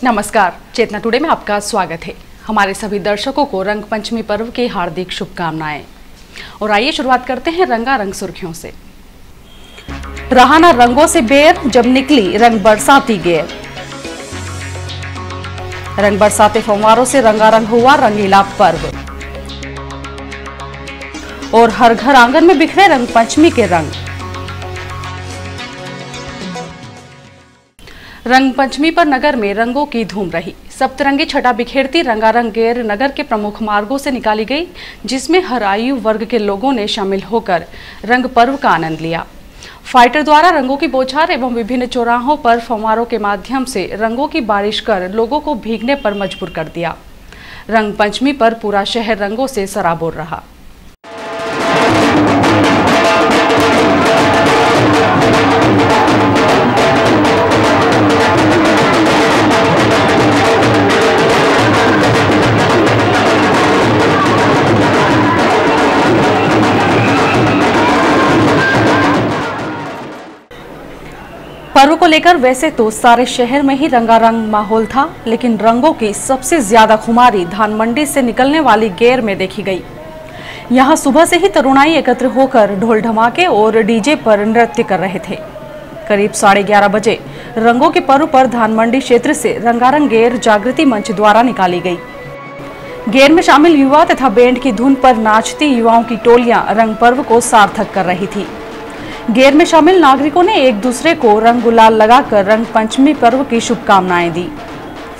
नमस्कार, चेतना टुडे में आपका स्वागत है। हमारे सभी दर्शकों को रंग पंचमी पर्व की हार्दिक शुभकामनाएं। और आइए शुरुआत करते हैं रंगारंग सुर्खियों से। रहा ना रंगों से बेर, जब निकली रंग बरसाती गेर। रंग बरसाते फव्वारों से रंगारंग हुआ रंगीला पर्व। और हर घर आंगन में बिखरे रंग पंचमी के रंग। रंग पंचमी पर नगर में रंगों की धूम रही। सप्तरंगी छटा बिखेरती रंगारंग गेर नगर के प्रमुख मार्गों से निकाली गई, जिसमें हर आयु वर्ग के लोगों ने शामिल होकर रंग पर्व का आनंद लिया। फाइटर द्वारा रंगों की बौछार एवं विभिन्न चौराहों पर फव्वारों के माध्यम से रंगों की बारिश कर लोगों को भीगने पर मजबूर कर दिया। रंग पंचमी पर पूरा शहर रंगों से सराबोर रहा। पर्व को लेकर वैसे तो सारे शहर में ही रंगारंग माहौल था, लेकिन रंगों की सबसे ज्यादा खुमारी धानमंडी से निकलने वाली गेर में देखी गई। यहां सुबह से ही तरुणाई एकत्र होकर ढोल ढमाके और डीजे पर नृत्य कर रहे थे। करीब 11:30 बजे रंगों के पर्व पर धानमंडी क्षेत्र से रंगारंग गेर जागृति मंच द्वारा निकाली गई। गेर में शामिल युवा तथा बैंड की धुन पर नाचती युवाओं की टोलियां रंग पर्व को सार्थक कर रही थी। गेर में शामिल नागरिकों ने एक दूसरे को रंग गुलाल लगाकर रंग पंचमी पर्व की शुभकामनाएं दी।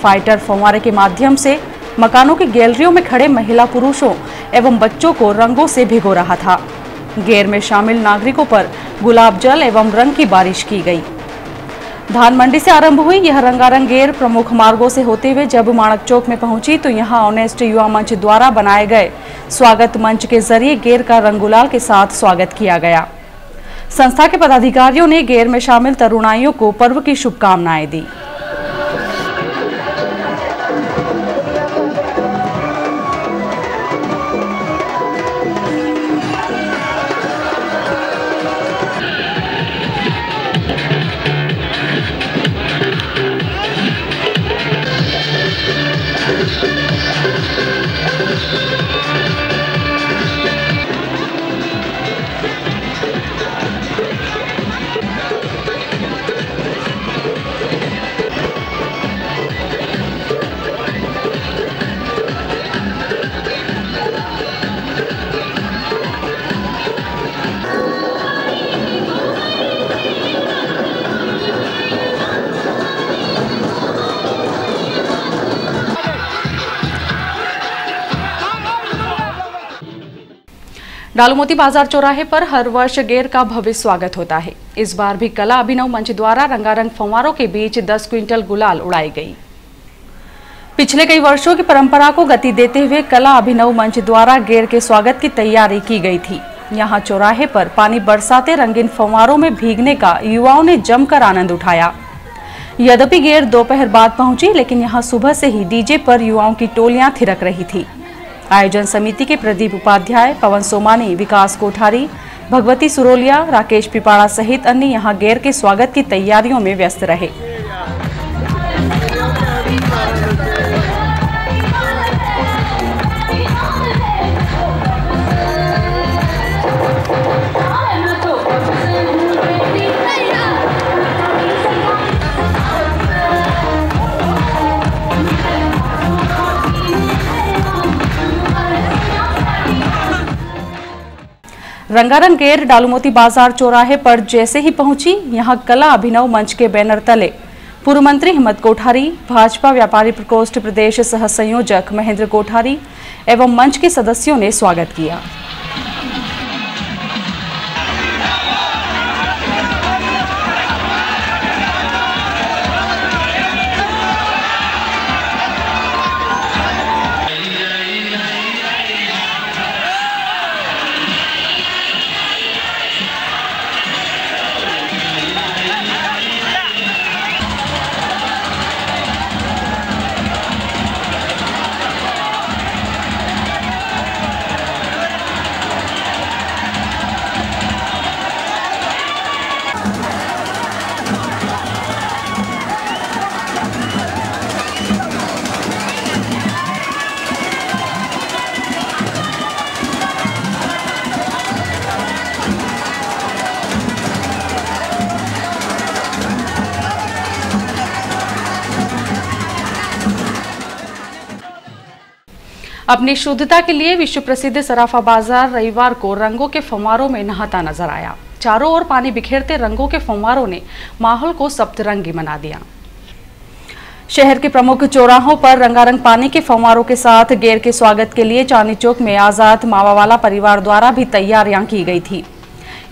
फाइटर फव्वारे के माध्यम से मकानों की गैलरियों में खड़े महिला पुरुषों एवं बच्चों को रंगों से भिगो रहा था। गेर में शामिल नागरिकों पर गुलाब जल एवं रंग की बारिश की गई। धानमंडी से आरंभ हुई यह रंगारंग गेर प्रमुख मार्गों से होते हुए जब माणक चौक में पहुंची तो यहां ऑनेस्ट युवा मंच द्वारा बनाए गए स्वागत मंच के जरिए गेर का रंग गुलाल के साथ स्वागत किया गया। संस्था के पदाधिकारियों ने गेर में शामिल तरुणाइयों को पर्व की शुभकामनाएं दी। डालूमोती बाजार चौराहे पर हर वर्ष गेर का भव्य स्वागत होता है। इस बार भी कला अभिनव मंच द्वारा रंगारंग फव्वारों के बीच 10 क्विंटल गुलाल उड़ाई गई। पिछले कई वर्षों की परंपरा को गति देते हुए कला अभिनव मंच द्वारा गेर के स्वागत की तैयारी की गई थी। यहां चौराहे पर पानी बरसाते रंगीन फव्वारों में भीगने का युवाओं ने जमकर आनंद उठाया। यद्यपि गेर दोपहर बाद पहुंची, लेकिन यहां सुबह से ही डीजे पर युवाओं की टोलियां थिरक रही थी। आयोजन समिति के प्रदीप उपाध्याय, पवन सोमानी, विकास कोठारी, भगवती सुरोलिया, राकेश पिपाड़ा सहित अन्य यहां गेर के स्वागत की तैयारियों में व्यस्त रहे। रंगारंग गेर डालूमोती बाजार चौराहे पर जैसे ही पहुंची, यहां कला अभिनव मंच के बैनर तले पूर्व मंत्री हिम्मत कोठारी, भाजपा व्यापारी प्रकोष्ठ प्रदेश सह संयोजक महेंद्र कोठारी एवं मंच के सदस्यों ने स्वागत किया। अपनी शुद्धता के लिए विश्व प्रसिद्ध सराफा बाजार रविवार को रंगों के फव्वारों में नहाता नजर आया। चारों ओर पानी बिखेरते रंगों के फव्वारों ने माहौल को सप्तरंगी बना दिया। शहर के प्रमुख चौराहों पर रंगारंग पानी के फव्वारों के साथ गेर के स्वागत के लिए चांदनी चौक में आजाद मावावाला परिवार द्वारा भी तैयारियां की गई थी।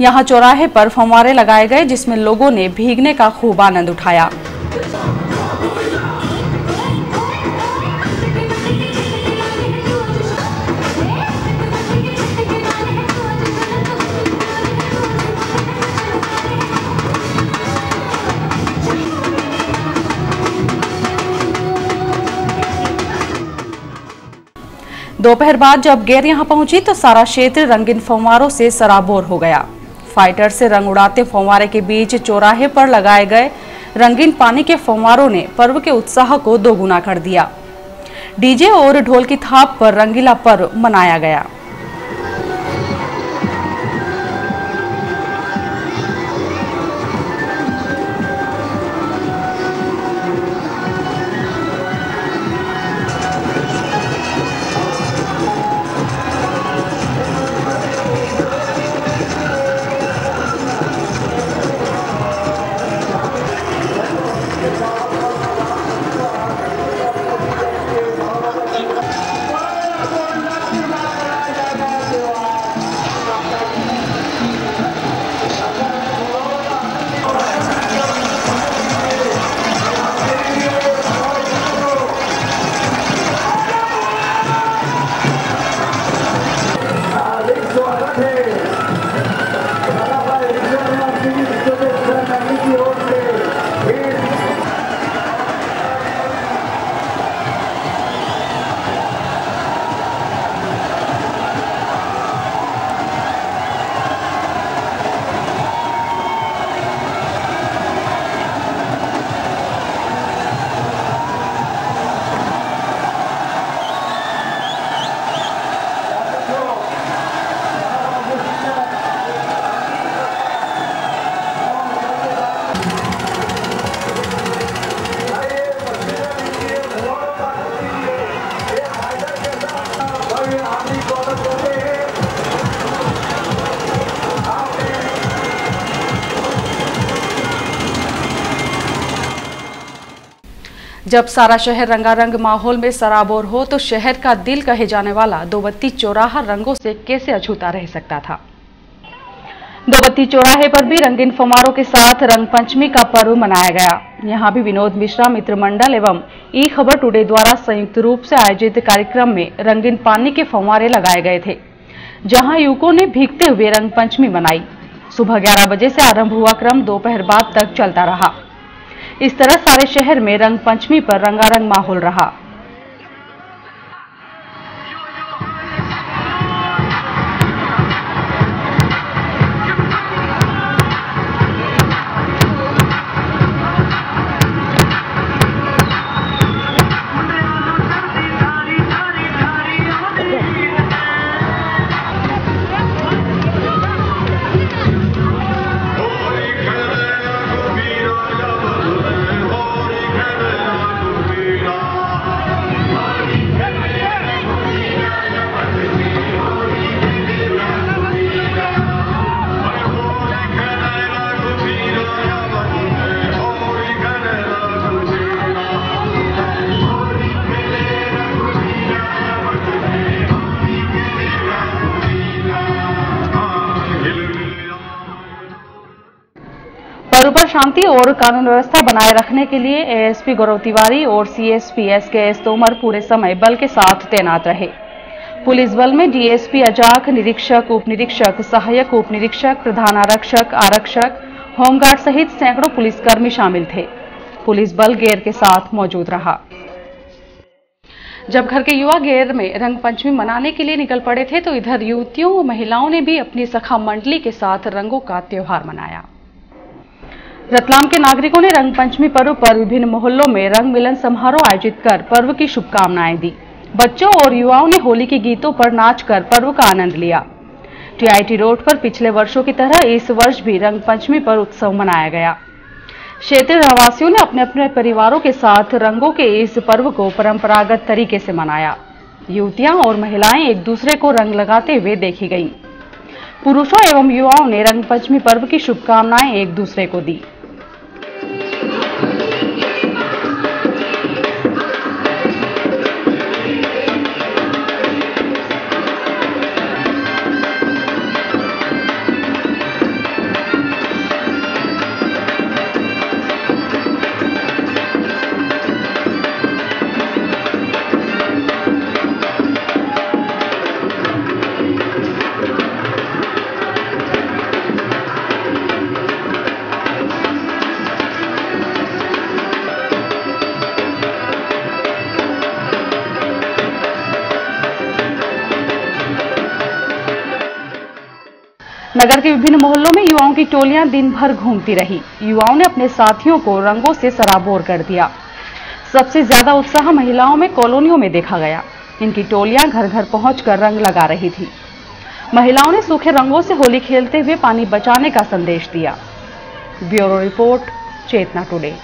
यहां चौराहे पर फव्वारे लगाए गए, जिसमें लोगों ने भीगने का खूब आनंद उठाया। दोपहर बाद जब गेर यहां पहुंची तो सारा क्षेत्र रंगीन फव्वारों से सराबोर हो गया। फाइटर से रंग उड़ाते फव्वारे के बीच चौराहे पर लगाए गए रंगीन पानी के फव्वारों ने पर्व के उत्साह को दोगुना कर दिया। डीजे और ढोल की थाप पर रंगीला पर्व मनाया गया। जब सारा शहर रंगारंग माहौल में सराबोर हो तो शहर का दिल कहे जाने वाला दोबत्ती चौराहा रंगों से कैसे अछूता रह सकता था। दोबत्ती चौराहे पर भी रंगीन फव्वारों के साथ रंग पंचमी का पर्व मनाया गया। यहां भी विनोद मिश्रा मित्र मंडल एवं ई खबर टुडे द्वारा संयुक्त रूप से आयोजित कार्यक्रम में रंगीन पानी के फव्वारे लगाए गए थे, जहां युवकों ने भीगते हुए रंग पंचमी मनाई। सुबह 11 बजे से आरंभ हुआ क्रम दोपहर बाद तक चलता रहा। इस तरह सारे शहर में रंग पंचमी पर रंगारंग माहौल रहा। पर्व पर शांति और कानून व्यवस्था बनाए रखने के लिए एएसपी गौरव तिवारी और सीएसपी एसके तोमर पूरे समय बल के साथ तैनात रहे। पुलिस बल में डीएसपी अजाक, निरीक्षक, उप निरीक्षक, सहायक उप निरीक्षक, प्रधान आरक्षक, आरक्षक, होमगार्ड सहित सैकड़ों पुलिसकर्मी शामिल थे। पुलिस बल गेर के साथ मौजूद रहा। जब घर के युवा गेर में रंग पंचमी मनाने के लिए निकल पड़े थे तो इधर युवतियों व महिलाओं ने भी अपनी सखा मंडली के साथ रंगों का त्योहार मनाया। रतलाम के नागरिकों ने रंग पंचमी पर्व पर विभिन्न मोहल्लों में रंग मिलन समारोह आयोजित कर पर्व की शुभकामनाएं दी। बच्चों और युवाओं ने होली के गीतों पर नाचकर पर्व का आनंद लिया। टीआईटी रोड पर पिछले वर्षों की तरह इस वर्ष भी रंग पंचमी पर उत्सव मनाया गया। क्षेत्रीय रहवासियों ने अपने अपने परिवारों के साथ रंगों के इस पर्व को परंपरागत तरीके से मनाया। युवतियां और महिलाएं एक दूसरे को रंग लगाते हुए देखी गईं। पुरुषों एवं युवाओं ने रंगपंचमी पर्व की शुभकामनाएं एक दूसरे को दी। नगर के विभिन्न मोहल्लों में युवाओं की टोलियां दिन भर घूमती रही। युवाओं ने अपने साथियों को रंगों से सराबोर कर दिया। सबसे ज्यादा उत्साह महिलाओं में कॉलोनियों में देखा गया। इनकी टोलियां घर घर पहुंचकर रंग लगा रही थी। महिलाओं ने सूखे रंगों से होली खेलते हुए पानी बचाने का संदेश दिया। ब्यूरो रिपोर्ट, चेतना टुडे।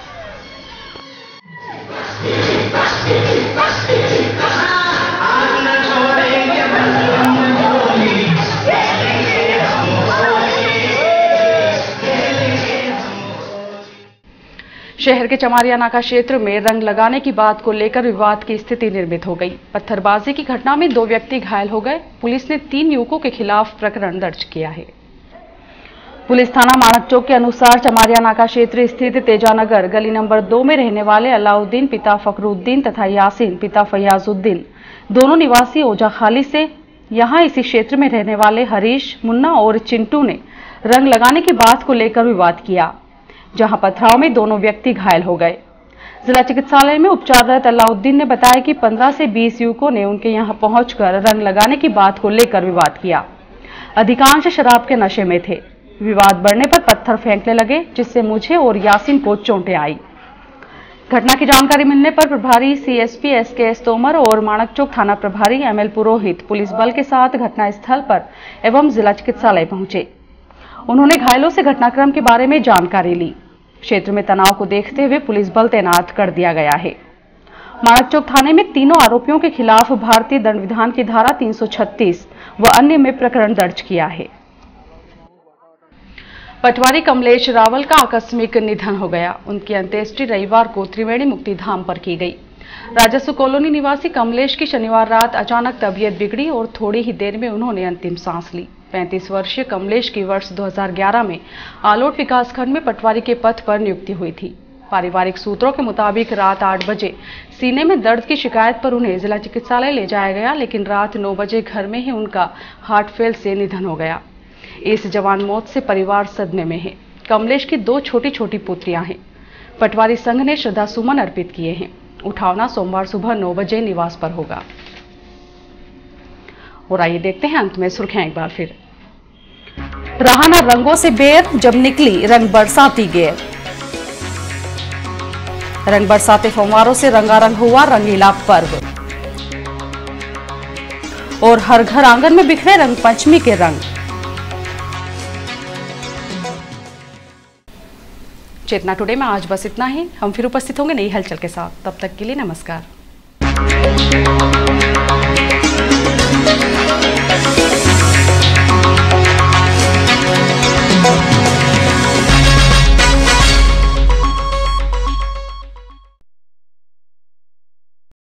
शहर के चमारिया नाका क्षेत्र में रंग लगाने की बात को लेकर विवाद की स्थिति निर्मित हो गई। पत्थरबाजी की घटना में 2 व्यक्ति घायल हो गए। पुलिस ने 3 युवकों के खिलाफ प्रकरण दर्ज किया है। पुलिस थाना माणक चौक के अनुसार चमारिया नाका क्षेत्र स्थित तेजानगर गली नंबर 2 में रहने वाले अलाउद्दीन पिता फखरुद्दीन तथा यासीन पिता फयाजुद्दीन, दोनों निवासी ओजाखाली से यहां इसी क्षेत्र में रहने वाले हरीश, मुन्ना और चिंटू ने रंग लगाने की बात को लेकर विवाद किया, जहां पथराव में दोनों व्यक्ति घायल हो गए। जिला चिकित्सालय में उपचाररत अलाउद्दीन ने बताया कि 15 से 20 युवकों ने उनके यहां पहुंचकर रंग लगाने की बात को लेकर विवाद किया। अधिकांश शराब के नशे में थे। विवाद बढ़ने पर पत्थर फेंकने लगे, जिससे मुझे और यासीन को चोटें आई। घटना की जानकारी मिलने पर प्रभारी सीएसपी SKS तोमर और माणक चौक थाना प्रभारी ML पुरोहित पुलिस बल के साथ घटनास्थल पर एवं जिला चिकित्सालय पहुंचे। उन्होंने घायलों से घटनाक्रम के बारे में जानकारी ली। क्षेत्र में तनाव को देखते हुए पुलिस बल तैनात कर दिया गया है। माणक चौक थाने में तीनों आरोपियों के खिलाफ भारतीय दंड विधान की धारा 336 व अन्य में प्रकरण दर्ज किया है। पटवारी कमलेश रावल का आकस्मिक निधन हो गया। उनकी अंत्येष्टि रविवार को त्रिवेणी मुक्तिधाम पर की गई। राजस्व कॉलोनी निवासी कमलेश की शनिवार रात अचानक तबीयत बिगड़ी और थोड़ी ही देर में उन्होंने अंतिम सांस ली। 35 वर्षीय कमलेश की वर्ष 2011 में आलोट विकासखंड में पटवारी के पद पर नियुक्ति हुई थी। पारिवारिक सूत्रों के मुताबिक रात 8 बजे सीने में दर्द की शिकायत पर उन्हें जिला चिकित्सालय ले जाया गया, लेकिन रात 9 बजे घर में ही उनका हार्ट फेल से निधन हो गया। इस जवान मौत से परिवार सदमे में है। कमलेश की 2 छोटी छोटी पुत्रियां हैं। पटवारी संघ ने श्रद्धा सुमन अर्पित किए हैं। उठावना सोमवार सुबह 9 बजे निवास पर होगा। और आइए देखते हैं अंत में सुर्खियां एक बार फिर। रहा ना रंगों से बेर, जब निकली रंग बरसाती गेर। रंग बरसाते फव्वारों से रंगारंग हुआ रंगीला पर्व। और हर घर आंगन में बिखरे रंग पंचमी के रंग। चेतना टुडे में आज बस इतना ही। हम फिर उपस्थित होंगे नई हलचल के साथ। तब तक के लिए नमस्कार।